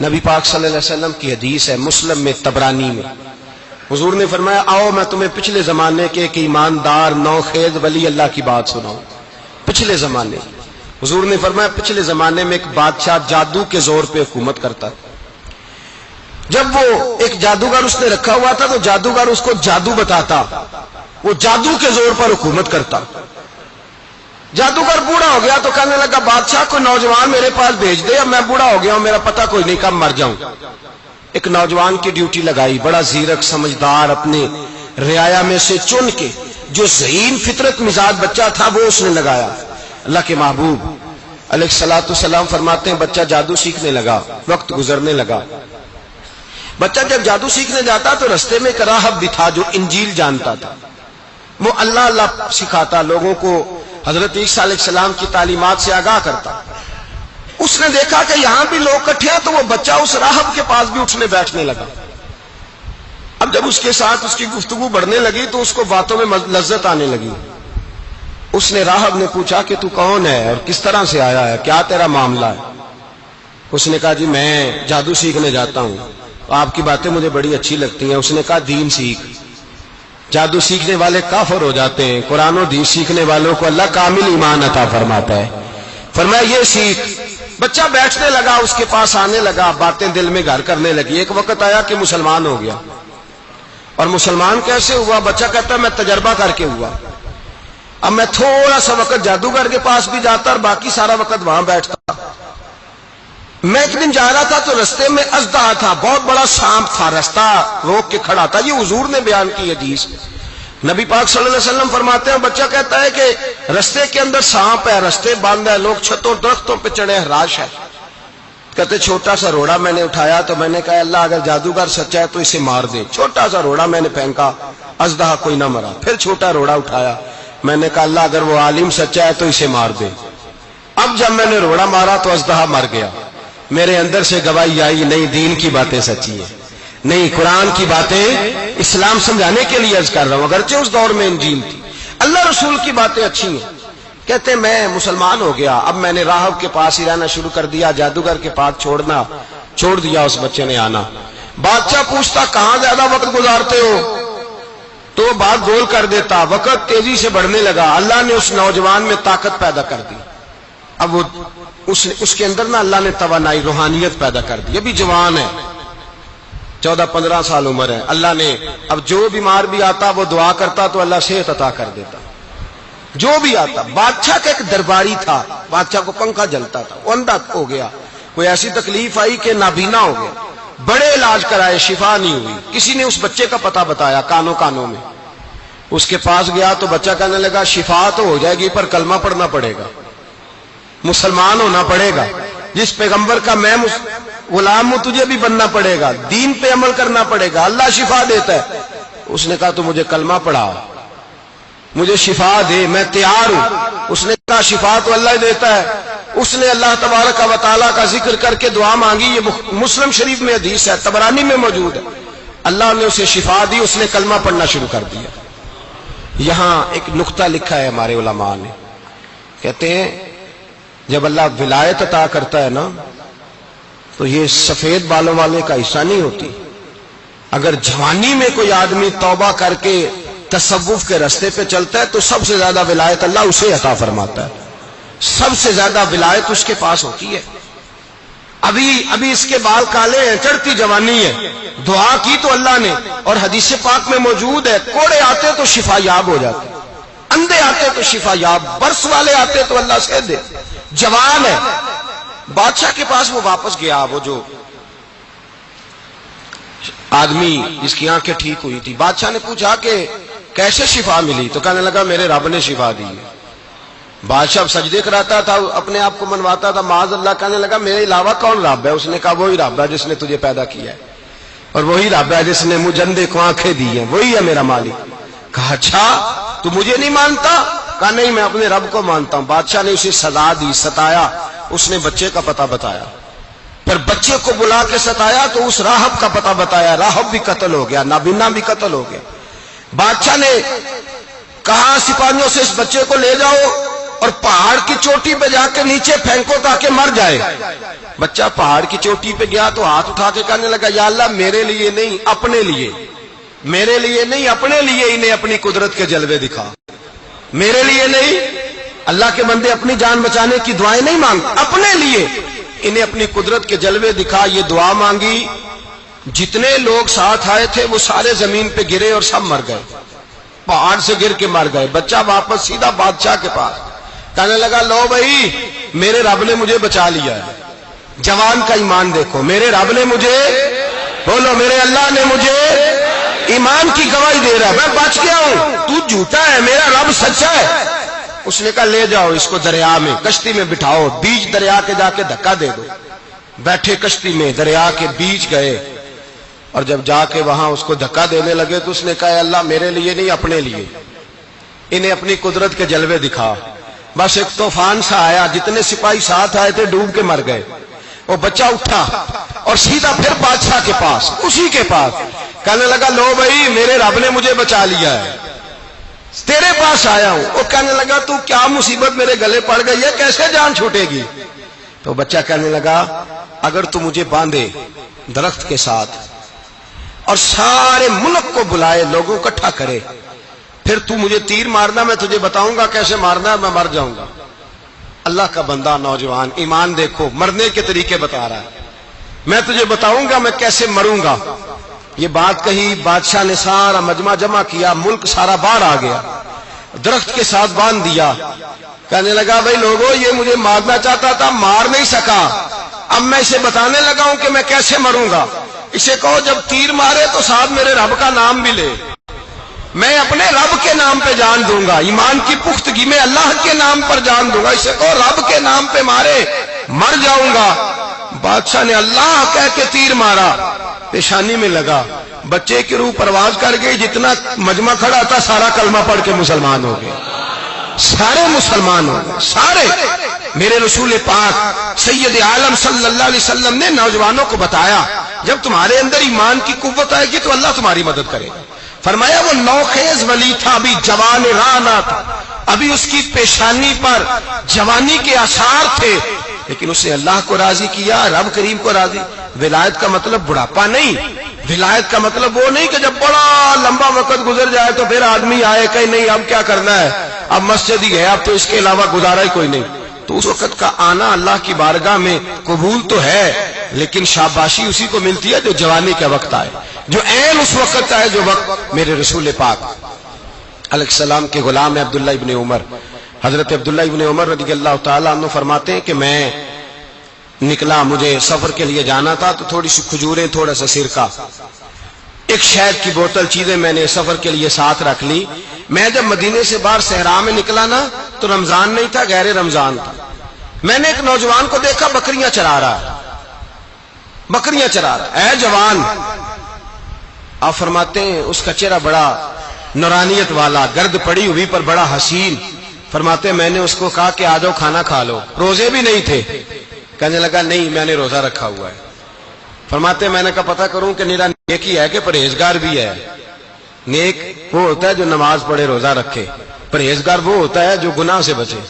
نبی پاک صلی اللہ علیہ وسلم کی حدیث ہے مسلم میں طبرانی میں، حضور نے فرمایا آؤ میں تمہیں پچھلے زمانے کے ایک ایماندار نوخیز ولی اللہ کی بات سناؤں۔ پچھلے زمانے حضور نے فرمایا پچھلے زمانے میں ایک بادشاہ جادو کے زور پہ حکومت کرتا تھا۔ جب وہ ایک جادوگر اس نے رکھا ہوا تھا تو جادوگر اس کو جادو بتاتا، وہ جادو کے زور پر حکومت کرتا۔ جادوگر بوڑھا ہو گیا تو کہنے لگا بادشاہ کوئی نوجوان میرے پاس بھیج دے، اب میں بوڑھا ہو گیا ہوں میرا پتہ کوئی نہیں کب مر جاؤں۔ ایک نوجوان کی ڈیوٹی لگائی، بڑا زیرک سمجھدار، اپنے رعایا میں سے چن کے جو ذہین فطرت مزاج بچہ تھا وہ اس نے لگایا۔ اللہ کے محبوب علیہ الصلوۃ والسلام فرماتے ہیں بچہ جادو سیکھنے لگا، وقت گزرنے لگا۔ بچہ جب جادو سیکھنے جاتا تو رستے میں ایک راہب بھی تھا جو انجیل جانتا تھا، وہ اللہ اللہ سکھاتا، لوگوں کو حضرت عیسیٰ علیہ السلام کی تعلیمات سے آگاہ کرتا۔ اس نے دیکھا کہ یہاں بھی لوگ اکٹھے ہیں تو وہ بچہ اس راہب کے پاس بھی اٹھنے بیٹھنے لگا۔ اب جب اس کے ساتھ اس کی گفتگو بڑھنے لگی تو اس کو باتوں میں لذت آنے لگی۔ اس نے راہب نے پوچھا کہ تو کون ہے اور کس طرح سے آیا ہے، کیا تیرا معاملہ ہے؟ اس نے کہا جی میں جادو سیکھنے جاتا ہوں، آپ کی باتیں مجھے بڑی اچھی لگتی ہیں۔ اس نے کہا دین سیکھ، جادو سیکھنے والے کافر ہو جاتے ہیں، قرآن و حدیث سیکھنے والوں کو اللہ کامل ایمان عطا فرماتا ہے۔ فرمایا یہ سیکھ۔ بچہ بیٹھنے لگا، اس کے پاس آنے لگا، باتیں دل میں گھر کرنے لگی۔ ایک وقت آیا کہ مسلمان ہو گیا، اور مسلمان کیسے ہوا؟ بچہ کہتا ہے میں تجربہ کر کے ہوا۔ اب میں تھوڑا سا وقت جادوگر کے پاس بھی جاتا اور باقی سارا وقت وہاں بیٹھتا۔ میں ایک دن جا رہا تھا تو رستے میں اژدہا تھا، بہت بڑا سانپ تھا، رستہ روک کے کھڑا تھا۔ یہ حضور نے بیان کی حدیث۔ نبی پاک صلی اللہ علیہ وسلم فرماتے ہیں بچہ کہتا ہے کہ رستے کے اندر سانپ ہے، رستے بند ہے، لوگ چھتوں درختوں پہ چڑھے، ہراش ہے۔ کہتے چھوٹا سا روڑا میں نے اٹھایا تو میں نے کہا اللہ اگر جادوگر سچا ہے تو اسے مار دے۔ چھوٹا سا روڑا میں نے پھینکا، اژدہا کوئی نہ مرا۔ پھر چھوٹا روڑا اٹھایا، میں نے کہا اللہ اگر وہ عالم سچا ہے تو اسے مار دے۔ اب جب میں نے روڑا مارا تو اژدہا مر گیا۔ میرے اندر سے گواہی آئی نہیں دین کی باتیں سچی ہیں، نہیں قرآن کی باتیں اسلام سمجھانے کے لیے عرض کر رہا ہوں، اگرچہ اس دور میں انجیل تھی، اللہ رسول کی باتیں اچھی ہیں۔ کہتے میں مسلمان ہو گیا، اب میں نے راہب کے پاس ہی رہنا شروع کر دیا، جادوگر کے پاس چھوڑ دیا اس بچے نے آنا۔ بادشاہ پوچھتا کہاں زیادہ وقت گزارتے ہو تو وہ بات گول کر دیتا، وقت تیزی سے بڑھنے لگا۔ اللہ نے اس نوجوان میں طاقت پیدا کر دی، اب وہ اس کے اندر نا اللہ نے توانائی روحانیت پیدا کر دی، ابھی جوان ہے، 14-15 سال عمر ہے۔ اللہ نے اب جو بیمار بھی آتا وہ دعا کرتا تو اللہ صحت عطا کر دیتا، جو بھی آتا۔ بادشاہ کا ایک درباری تھا، بادشاہ کو پنکھا جلتا تھا، وہ اندھا ہو گیا، کوئی ایسی تکلیف آئی کہ نابینا ہو گیا، بڑے علاج کرائے شفا نہیں ہوئی۔ کسی نے اس بچے کا پتہ بتایا کانوں میں، اس کے پاس گیا تو بچہ کہنے لگا شفا تو ہو جائے گی پر کلمہ پڑھنا پڑے گا، مسلمان ہونا پڑے گا، جس پیغمبر کا میں غلام ہوں تجھے بھی بننا پڑے گا، دین پہ عمل کرنا پڑے گا، اللہ شفا دیتا ہے۔ اس نے کہا تو مجھے کلمہ پڑھا، مجھے شفا دے، میں تیار ہوں۔ اس نے کہا شفا تو اللہ دیتا ہے۔ اس نے اللہ تبارک و تعالیٰ کا ذکر کر کے دعا مانگی، یہ مسلم شریف میں حدیث ہے، طبرانی میں موجود ہے۔ اللہ نے اسے شفا دی، اس نے کلمہ پڑھنا شروع کر دیا۔ یہاں ایک نقطہ لکھا ہے ہمارے علماء نے، کہتے ہیں جب اللہ ولایت عطا کرتا ہے نا تو یہ سفید بالوں والے کا حصہ نہیں ہوتی۔ اگر جوانی میں کوئی آدمی توبہ کر کے تصوف کے رستے پہ چلتا ہے تو سب سے زیادہ ولایت اللہ اسے عطا فرماتا ہے، سب سے زیادہ ولایت اس کے پاس ہوتی ہے۔ ابھی اس کے بال کالے ہیں، چڑھتی جوانی ہے، دعا کی تو اللہ نے، اور حدیث پاک میں موجود ہے کوڑے آتے تو شفا یاب ہو جاتے، اندھے آتے تو شفا یاب، برس والے آتے تو اللہ سے دے، جوان ہے۔ بادشاہ کے پاس وہ واپس گیا، وہ جو آدمی جس کی آنکھیں ٹھیک ہوئی تھی۔ بادشاہ نے پوچھا کہ کیسے شفا ملی؟ تو کہنے لگا میرے رب نے شفا دی ہے۔ بادشاہ سجدے کراتا تھا، اپنے آپ کو منواتا تھا معاذ اللہ، کہنے لگا میرے علاوہ کون رب ہے؟ اس نے کہا وہی رب ہے جس نے تجھے پیدا کیا ہے، اور وہی رب ہے جس نے مجھ اندھے کو آنکھیں دی ہیں، وہی ہے میرا مالک۔ کہا اچھا تو مجھے نہیں مانتا؟ کہا نہیں میں اپنے رب کو مانتا ہوں۔ بادشاہ نے اسے سزا دی، ستایا، اس نے بچے کا پتہ بتایا، پھر بچے کو بلا کے ستایا تو اس راہب کا پتہ بتایا، راہب بھی قتل ہو گیا، نابینا بھی قتل ہو گیا۔ بادشاہ نے کہا سپاہیوں سے اس بچے کو لے جاؤ اور پہاڑ کی چوٹی پہ جا کے نیچے پھینکو تاکہ مر جائے. بچہ پہاڑ کی چوٹی پہ گیا تو ہاتھ اٹھا کے کہنے لگا یا اللہ میرے لیے نہیں اپنے لیے، میرے لیے نہیں اپنے لیے انہیں اپنی قدرت کے جلوے دکھا. میرے لیے نہیں، اللہ کے بندے اپنی جان بچانے کی دعائیں نہیں مانگتے، اپنے لیے انہیں اپنی قدرت کے جلوے دکھا. یہ دعا مانگی، جتنے لوگ ساتھ آئے تھے وہ سارے زمین پہ گرے اور سب مر گئے، پہاڑ سے گر کے مر گئے. بچہ واپس سیدھا بادشاہ کے پاس کہنے لگا لو بھائی میرے رب نے مجھے بچا لیا ہے. جوان کا ایمان دیکھو، میرے رب نے مجھے، بولو میرے اللہ نے مجھے ایمان کی گواہی دے رہا ہے، میں بچ گیا ہوں، تو جھوٹا ہے، میرا رب سچا ہے. اس نے کہا لے جاؤ اس کو دریا میں، کشتی میں بٹھاؤ، بیچ دریا کے جا کے دھکا دے دو. بیٹھے کشتی میں، دریا کے بیچ گئے، اور جب جا کے وہاں اس کو دھکا دینے لگے تو اس نے کہا اللہ میرے لیے نہیں اپنے لیے انہیں اپنی قدرت کے جلوے دکھا. بس ایک طوفان سا آیا، جتنے سپاہی ساتھ آئے تھے ڈوب کے مر گئے. وہ بچہ اٹھا اور سیدھا پھر بادشاہ کے پاس، اسی کے پاس کہنے لگا لو بھائی میرے رب نے مجھے بچا لیا ہے، تیرے پاس آیا ہوں. وہ کہنے لگا تو کیا مصیبت میرے گلے پڑ گئی ہے، کیسے جان چھوٹے گی؟ تو بچہ کہنے لگا اگر تو مجھے باندھے درخت کے ساتھ اور سارے ملک کو بلائے، لوگوں کو اکٹھا کرے، پھر تو مجھے تیر مارنا، میں تجھے بتاؤں گا کیسے مارنا ہے، میں مر جاؤں گا. اللہ کا بندہ نوجوان ایمان دیکھو، مرنے کے طریقے بتا رہا ہے، میں تجھے بتاؤں گا میں کیسے مروں گا. یہ بات کہی، بادشاہ نے سارا مجمع جمع کیا، ملک سارا باہر آ گیا، درخت کے ساتھ باندھ دیا. کہنے لگا بھائی لوگوں یہ مجھے مارنا چاہتا تھا، مار نہیں سکا، اب میں اسے بتانے لگا ہوں کہ میں کیسے مروں گا. اسے کہو جب تیر مارے تو ساتھ میرے رب کا نام بھی لے، میں اپنے رب کے نام پہ جان دوں گا، ایمان کی پختگی میں اللہ کے نام پر جان دوں گا. اسے کہو رب کے نام پہ مارے، مر جاؤں گا. بادشاہ نے اللہ کہہ کے تیر مارا، پیشانی میں لگا، بچے کی روح پرواز کر گئی. جتنا مجمع کھڑا تھا سارا کلمہ پڑھ کے مسلمان ہو گئے، سارے مسلمان ہو گئے سارے. میرے رسول پاک سید عالم صلی اللہ علیہ وسلم نے نوجوانوں کو بتایا جب تمہارے اندر ایمان کی قوت آئے گی تو اللہ تمہاری مدد کرے گا. فرمایا وہ نوخیز ولی تھا، ابھی جوان رانا تھا، ابھی اس کی پیشانی پر جوانی کے آثار تھے، لیکن اس نے اللہ کو راضی کیا، رب کریم کو راضی. ولایت کا مطلب بڑھاپا نہیں، ولایت کا مطلب وہ نہیں کہ جب بڑا لمبا وقت گزر جائے تو پھر آدمی آئے کہ نہیں اب کیا کرنا ہے، اب مسجد ہی ہے، اب تو اس کے علاوہ گزارا ہی کوئی نہیں. تو اس وقت کا آنا اللہ کی بارگاہ میں قبول تو ہے، لیکن شاباشی اسی کو ملتی ہے جو جوانی کا وقت آئے، جو عین اس وقت آئے جو وقت میرے رسول پاک علیہ السلام کے غلام عبداللہ ابن عمر، حضرت عبداللہ ابن عمر رضی اللہ تعالیٰ عنہ فرماتے ہیں کہ میں نکلا، مجھے سفر کے لیے جانا تھا، تو تھوڑی سی کھجوریں، تھوڑا سا سرکہ، ایک شہد کی بوتل، چیزیں میں نے سفر کے لیے ساتھ رکھ لی. میں جب مدینے سے باہر صحرا میں نکلا نا تو رمضان نہیں تھا، غیر رمضان تھا. میں نے ایک نوجوان کو دیکھا بکریاں چرا رہا ہے، بکریاں چرا رہا ہے. اے جوان، آپ فرماتے ہیں اس کا چہرہ بڑا نورانیت والا، گرد پڑی ہوئی پر بڑا حسین. فرماتے ہیں میں نے اس کو کہا کہ آ جاؤ کھانا کھا لو، روزے بھی نہیں تھے. کہنے لگا نہیں میں نے روزہ رکھا ہوا ہے. فرماتے ہیں میں نے کہا پتہ کروں کہ نیرا نیک ہی ہے کہ پرہیزگار بھی ہے. نیک وہ ہوتا ہے جو نماز پڑھے روزہ رکھے، پرہیزگار وہ ہوتا ہے جو گناہ سے بچے،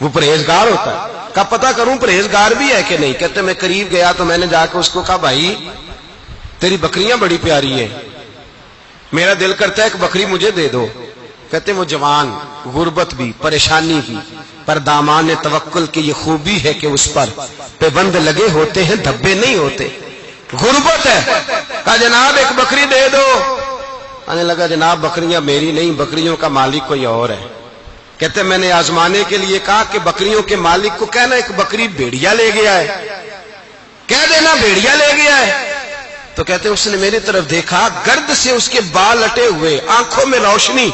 وہ پرہیزگار ہوتا ہے. کہا پتہ کروں پرہیزگار بھی ہے کہ نہیں. کہتے میں قریب گیا تو میں نے جا کے اس کو کہا بھائی تیری بکریاں بڑی پیاری ہیں، میرا دل کرتا ہے کہ بکری مجھے دے دو. کہتے وہ جوان، غربت بھی، پریشانی بھی، پر دامان توکل کی یہ خوبی ہے کہ اس پر پابند لگے ہوتے ہیں، دھبے نہیں ہوتے. غربت ہے. کہا جناب ایک بکری دے دو. آنے لگا جناب بکریاں میری نہیں، بکریوں کا مالک کوئی اور ہے. کہتے میں نے آزمانے کے لیے کہا کہ بکریوں کے مالک کو کہنا ایک بکری بھیڑیا لے گیا ہے، کہہ دینا بھیڑیا لے گیا ہے. تو کہتے اس نے میری طرف دیکھا، گرد سے اس کے بال اٹے ہوئے، آنکھوں میں روشنی،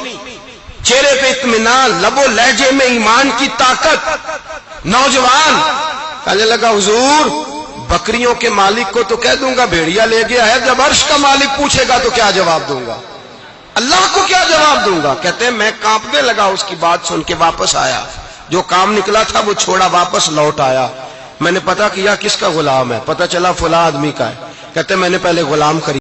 چہرے پہ اطمینان، لب و لہجے میں ایمان کی طاقت. نوجوان کہنے لگا حضور بکریوں کے مالک کو تو کہہ دوں گا بھیڑیا لے گیا ہے، جب عرش کا مالک پوچھے گا تو کیا جواب دوں گا، اللہ کو کیا جواب دوں گا. کہتے ہیں میں کانپنے لگا اس کی بات سن کے. واپس آیا، جو کام نکلا تھا وہ چھوڑا، واپس لوٹ آیا. میں نے پتا کیا کس کا غلام ہے، پتا چلا فلاں آدمی کا ہے. کہتے میں نے پہلے غلام خرید